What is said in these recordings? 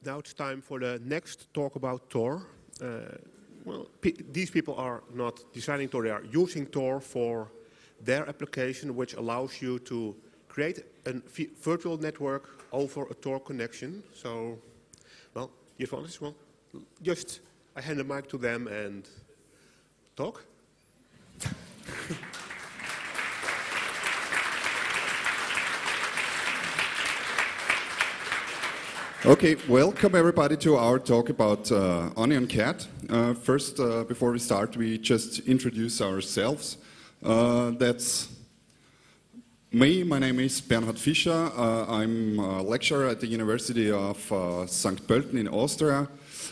Now it's time for the next talk about Tor. These people are not designing Tor, they are using Tor for their application, which allows you to create a virtual network over a Tor connection. So, well, Yvonne, just I hand the mic to them and talk. Okay, welcome everybody to our talk about OnionCat. First, before we start, we just introduce ourselves. That's me. My name is Bernhard Fischer. I'm a lecturer at the University of St. Pölten in Austria.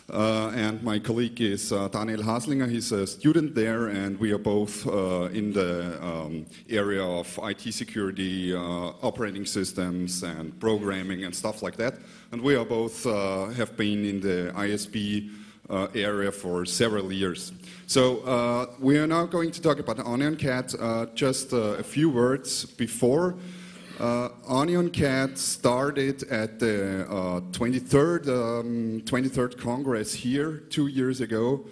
And my colleague is Daniel Haslinger. He's a student there, and we are both in the area of IT security, operating systems, and programming and stuff like that. And we are both have been in the ISP area for several years. So we are now going to talk about OnionCat. Just a few words before. OnionCat started at the 23rd Congress here 2 years ago.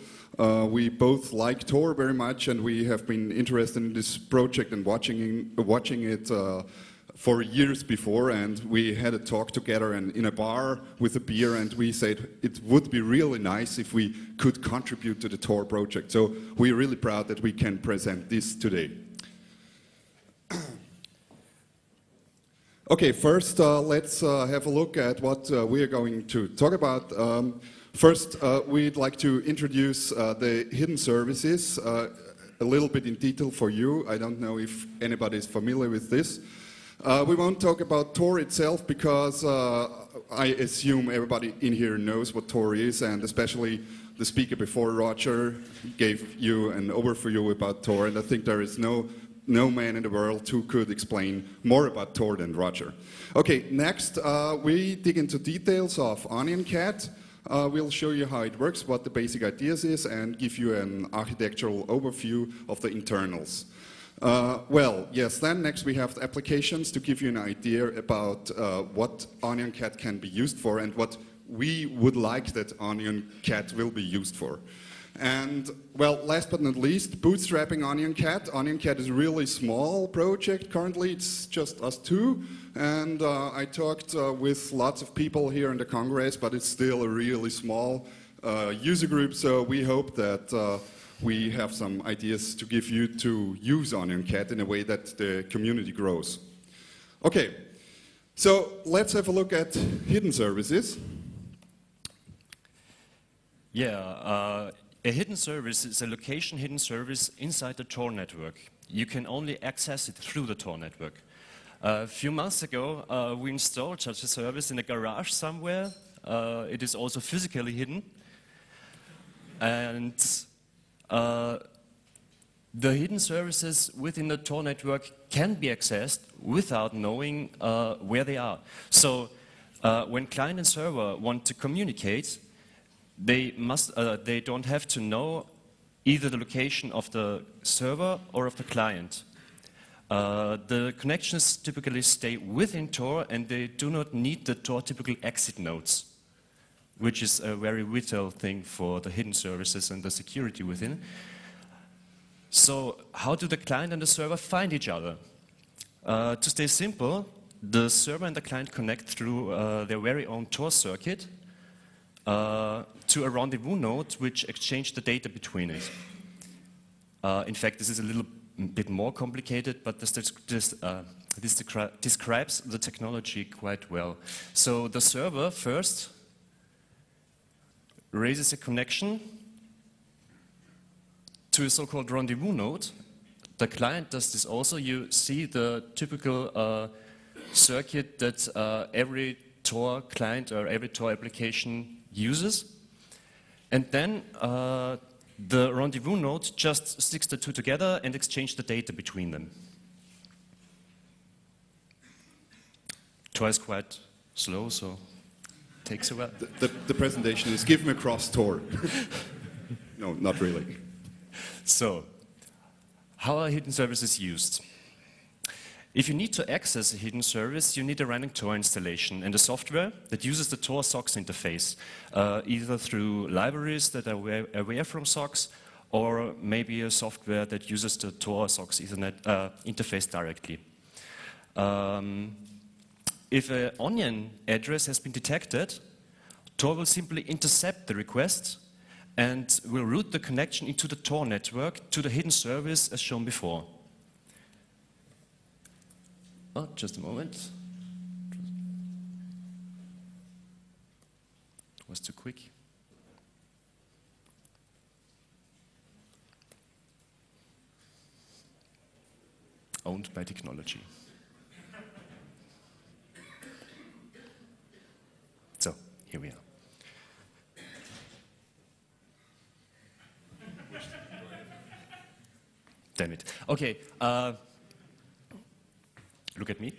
We both like Tor very much, and we have been interested in this project and watching it for years before. And we had a talk together and in a bar with a beer, and we said it would be really nice if we could contribute to the Tor project. So we're really proud that we can present this today. Okay, first let's have a look at what we are going to talk about. First, we'd like to introduce the hidden services a little bit in detail for you. I don't know if anybody is familiar with this. We won't talk about Tor itself because I assume everybody in here knows what Tor is, and especially the speaker before, Roger, gave you an overview about Tor, and I think there is no man in the world who could explain more about Tor than Roger. Okay, next we dig into details of OnionCat. We'll show you how it works, what the basic ideas is, and give you an architectural overview of the internals. Then next we have the applications to give you an idea about what OnionCat can be used for and what we would like that OnionCat will be used for. And, well, last but not least, bootstrapping OnionCat. OnionCat is a really small project currently. It's just us two. And I talked with lots of people here in the Congress, but it's still a really small user group. So we hope that we have some ideas to give you to use OnionCat in a way that the community grows. Okay, so let's have a look at hidden services. Yeah. A hidden service is a location hidden service inside the Tor network. You can only access it through the Tor network. A few months ago, we installed such a service in a garage somewhere. It is also physically hidden. And the hidden services within the Tor network can be accessed without knowing where they are. So when client and server want to communicate, they don't have to know either the location of the server or of the client. The connections typically stay within Tor, and they do not need the Tor typical exit nodes, which is a very vital thing for the hidden services and the security within. So how do the client and the server find each other? To stay simple, the server and the client connect through their very own Tor circuit to a rendezvous node which exchange the data between it. In fact, this is a little bit more complicated, but this describes the technology quite well. So the server first raises a connection to a so-called rendezvous node. The client does this also. You see the typical circuit that every Tor client or every Tor application uses. And then the rendezvous node just sticks the two together and exchanges the data between them. Tor is quite slow, so it takes a while. The presentation is give me across Tor. No, not really. So, how are hidden services used? If you need to access a hidden service, you need a running Tor installation and a software that uses the Tor SOCKS interface, either through libraries that are aware from SOCKS, or maybe a software that uses the Tor SOCKS Ethernet interface directly. If an onion address has been detected, Tor will simply intercept the request and will route the connection into the Tor network to the hidden service as shown before. Oh, just a moment. It was too quick. Owned by technology. So, here we are. Damn it. Okay. Look at me.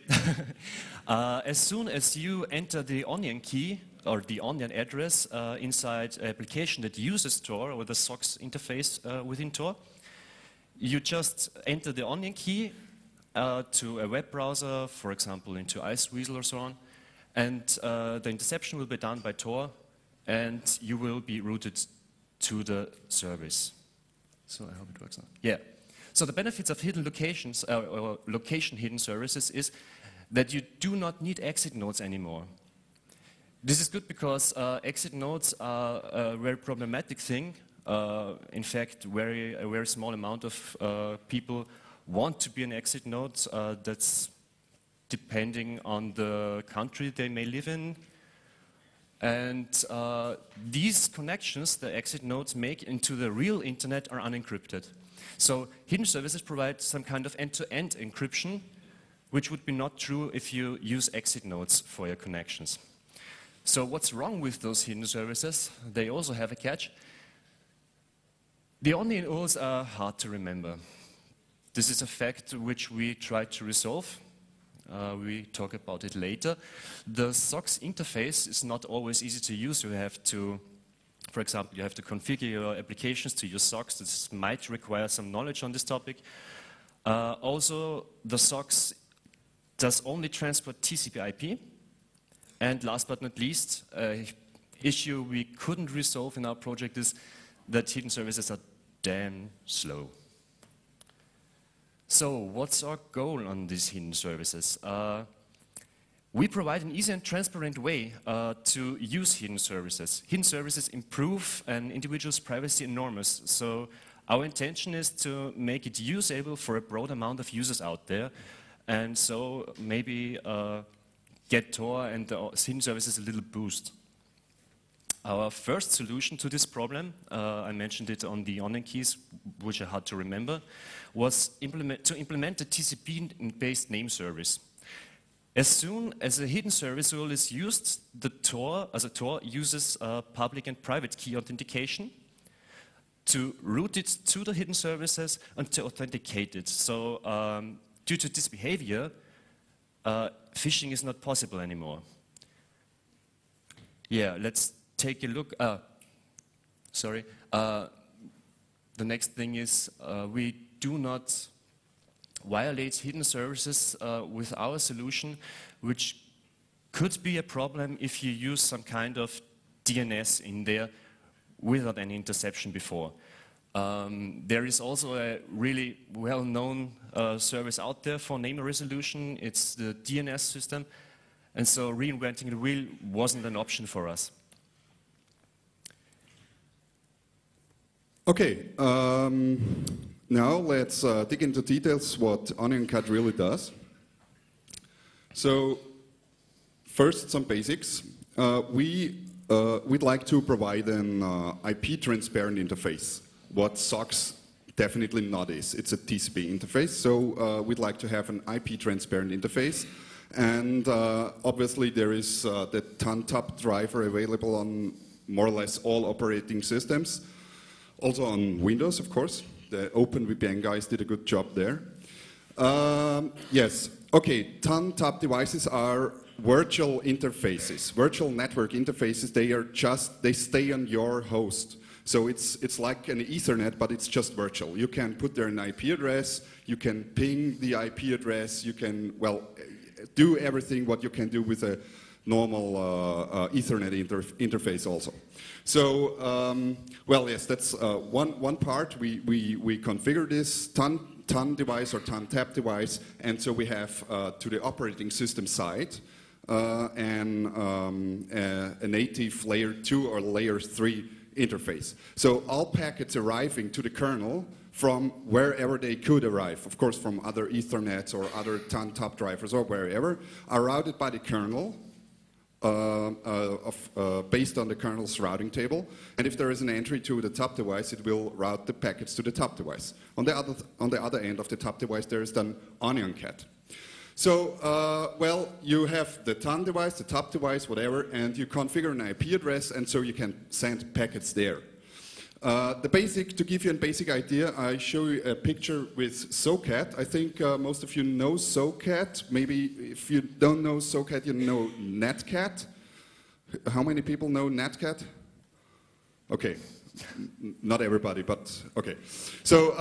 As soon as you enter the onion key or the onion address inside an application that uses Tor or the SOCKS interface within Tor, you just enter the onion key to a web browser, for example into Iceweasel or so on, and the interception will be done by Tor, and you will be routed to the service. So I hope it works now. Yeah. So the benefits of hidden locations, or location hidden services, is that you do not need exit nodes anymore. This is good because exit nodes are a very problematic thing. In fact, a very small amount of people want to be an exit node. That's depending on the country they may live in. And these connections the exit nodes make into the real internet are unencrypted. So hidden services provide some kind of end-to-end encryption, which would be not true if you use exit nodes for your connections. So what's wrong with those hidden services? They also have a catch. The onion rules are hard to remember. This is a fact which we try to resolve. We talk about it later. The SOCKS interface is not always easy to use. You have to, for example, you have to configure your applications to use SOCKS. This might require some knowledge on this topic. Also, the SOCKS does only transport TCP/IP. And last but not least, an issue we couldn't resolve in our project is that hidden services are damn slow. So what's our goal on these hidden services? We provide an easy and transparent way to use hidden services. Hidden services improve an individual's privacy enormous. So our intention is to make it usable for a broad amount of users out there, and so maybe get Tor and the hidden services a little boost. Our first solution to this problem, I mentioned it on the onion keys, which are hard to remember, was to implement a TCP-based name service. As soon as a hidden service rule is used, the Tor uses public and private key authentication to route it to the hidden services and to authenticate it. So due to this behavior, phishing is not possible anymore. Yeah, let's take a look. The next thing is we do not violate hidden services with our solution, which could be a problem if you use some kind of DNS in there without any interception before. There is also a really well-known service out there for name resolution. It's the DNS system, and so reinventing the wheel wasn't an option for us. Okay, now let's dig into details what OnionCAD really does. So first, some basics. We'd like to provide an IP transparent interface. What SOCKS definitely not is. It's a TCP interface, so we'd like to have an IP transparent interface. And obviously there is the TANTAP driver available on more or less all operating systems. Also on Windows, of course. The OpenVPN guys did a good job there. Yes, okay, TANTAP devices are virtual interfaces, virtual network interfaces. They stay on your host. So it's like an Ethernet, but it's just virtual. You can put there an IP address, you can ping the IP address, you can, well, do everything what you can do with a normal Ethernet interface also. So, well, yes, that's one part. We configure this TON device or TON tap device, and so we have to the operating system side a native layer 2 or layer 3 interface. So all packets arriving to the kernel from wherever they could arrive, of course from other Ethernets or other TON top drivers or wherever, are routed by the kernel based on the kernel's routing table. And if there is an entry to the top device, it will route the packets to the top device. On the other end of the top device, there is then OnionCat. So, well, you have the TON device, the top device, whatever, and you configure an IP address, and so you can send packets there. To give you a basic idea, I show you a picture with SOCAT. I think most of you know SOCAT. Maybe if you don't know SOCAT, you know NetCat. How many people know NetCat? Okay, not everybody, but okay. So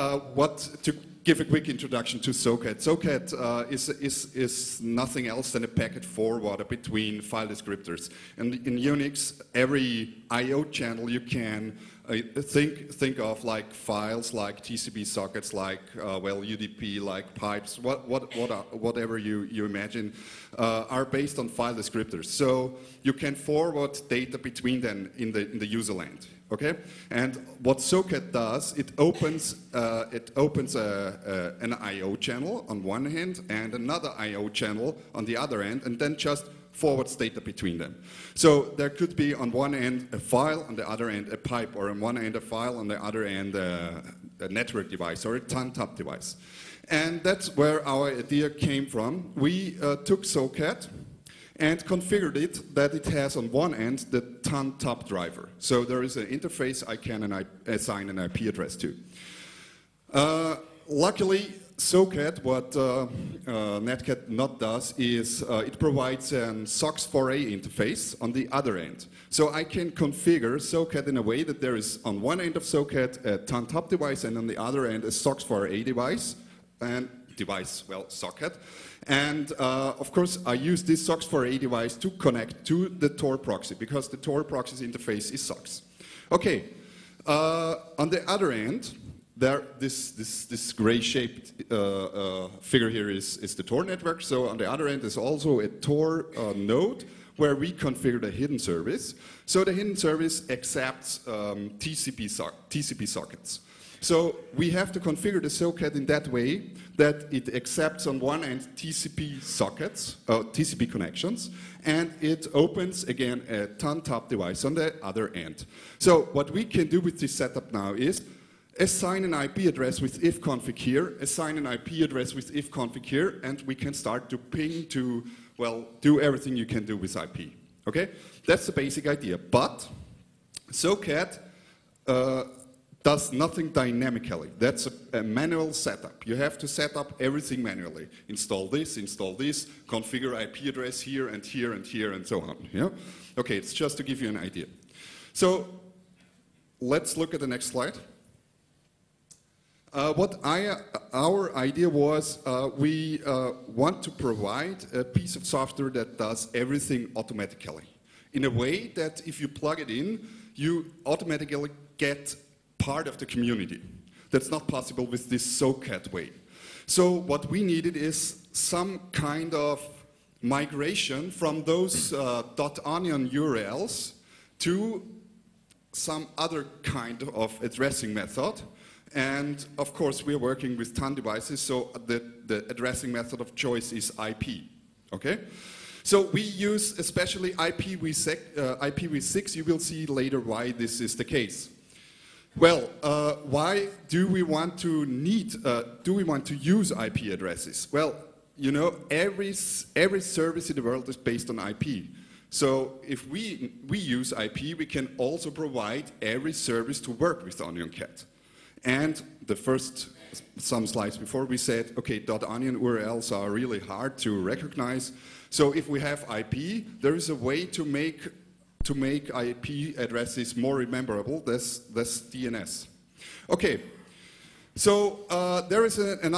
to give a quick introduction to SOCAT. SOCAT is nothing else than a packet forwarder between file descriptors. And in Unix, every I/O channel you can think of like files, like TCP sockets, like well UDP, like pipes, whatever you imagine, are based on file descriptors. So you can forward data between them in the user land. Okay, and what SOCAT does, it opens an I/O channel on one hand and another I/O channel on the other end, and then just forwards data between them. So there could be on one end a file, on the other end a pipe, or on one end a file, on the other end a network device or a TON top device. And that's where our idea came from. We took SOCAT and configured it that it has on one end the TON top driver. So there is an interface I can assign an IP address to. Luckily, SOCAT, what NetCat not does is it provides an SOX4A interface on the other end. So I can configure SOCAT in a way that there is on one end of SOCAT a TON top device and on the other end a SOX4A device, well, socket. And of course, I use this SOX4A device to connect to the Tor proxy because the Tor proxy's interface is SOX. Okay, on the other end, this gray-shaped figure here is the Tor network. So on the other end is also a Tor node where we configure the hidden service. So the hidden service accepts TCP sockets. So we have to configure the SOCAT in that way that it accepts on one end TCP sockets, TCP connections, and it opens again a TON top device on the other end. So what we can do with this setup now is assign an IP address with ifconfig here, assign an IP address with ifconfig here, and we can start to ping to, well, do everything you can do with IP. Okay? That's the basic idea. But SOCAT does nothing dynamically. That's a manual setup. You have to set up everything manually. Install this, configure IP address here and here and here and so on. Yeah? Okay, it's just to give you an idea. So let's look at the next slide. Our idea was we want to provide a piece of software that does everything automatically. In a way that if you plug it in, you automatically get part of the community. That's not possible with this SOCAT way. So what we needed is some kind of migration from those .onion URLs to some other kind of addressing method. And of course, we're working with TON devices, so the addressing method of choice is IP. Okay? So we use especially IPv6. You will see later why this is the case. Well, why do we want to use IP addresses? Well, you know, every service in the world is based on IP. So if we use IP, we can also provide every service to work with OnionCat. And some slides before we said, okay, .onion URLs are really hard to recognize. So if we have IP, there is a way to make to make IP addresses more rememberable, that's DNS. Okay, so there is another